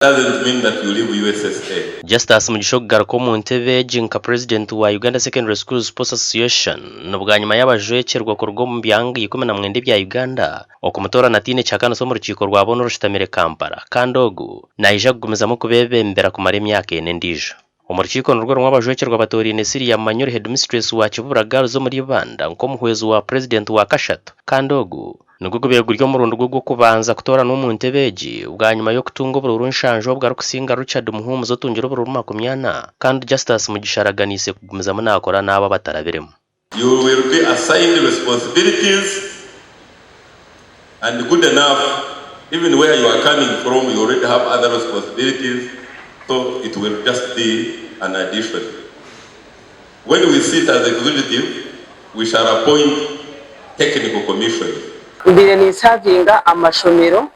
Doesn't mean that you leave USSA. Justus Mugishoga ko mu ntebe jinka president wa Uganda Secondary School Sports Association nubwa nyuma y'abajwecerwa ku rwo mu byangi 12 bya Uganda okumutora natine cyakano so mu rukiko rwabona rushitamire Kampala kandogu naija kugumeza mu kubebembera kumara imyaka ene ndije umurukiko n'urwo rw'abajwecerwa batori ne Siriya Manyore headmistress wa Kibura Girls zo muri Uganda nko muhwezo wa president wa Kashatu kandogu nugugo beguryo mu rundo rwo kubanza kutora no mu ntebeji ubwa nyuma yo kutunga bururu nshanjo bwa rukusinga Richard Muhumuzo tungira bururu 20 kandi Justus Mugisharaganise kugumeza mu nakora naba bataraberemo. You will be assigned responsibilities and good enough even where you are coming from you already have other responsibilities, so it will just be an addition. When we sit as executive we shall appoint technical commission. Mbere ni savinga amashomero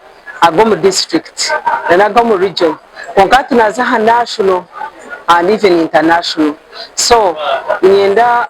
ago mu district nago mu region konkati naza ha national and even international, so nyenda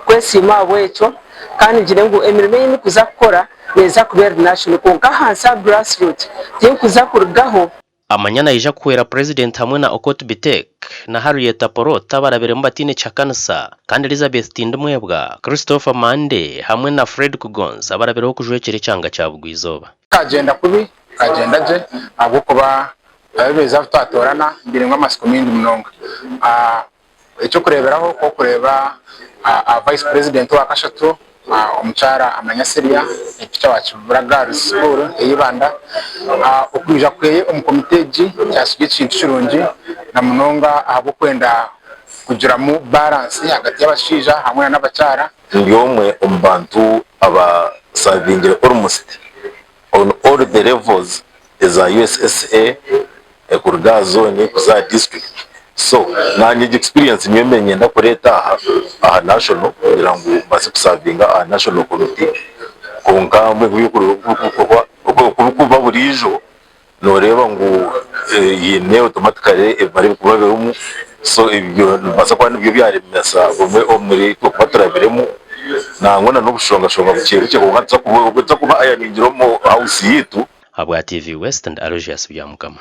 kwesima bwecho kandi ngire ngo emirimo ni kuza gukora neza kubera national konka hansa grassroots tiye kuza kurgaho. Amanyana ija kuwera president hamwe na Okot Bitek na Harriet Porota barabere mbatine chakansa kandi Elizabeth Tindumwebwa Christopher Mande hamwe na Fred Kugonza barabere ho kujwekere cyanga cyabugwizoba kagenda kubi kagenda je abo kuba abeza tutatorana birimwa amasiko mingi munonga icyo kureberaho ko kureba vice president wa Kashatu umucara amanyasiriya ipicha wa Kibura Girls School eyibanda ukwija kweye umukomiteji cyasugiye kintu kirungi na munonga abo kwenda kugira mu balance hagati y'abashija hamwe n'abacara ndiyomwe umbantu aba serving almost on all the levels as a USSA kurga zone kuza district, so nanye experience nyemenye ndakoreta aha national kugira ngo base kusavinga a national committee konka mwe kuba burijo noreba ngo yine automatically bari kubaberumu, so ibyo basa kwa nibyo byaremesa bomwe omuri ko baturabiremo nangona no bushonga bucyeru cyo kuba aya ningiromo house yitu habwa TV West and Aloysius Byamukama.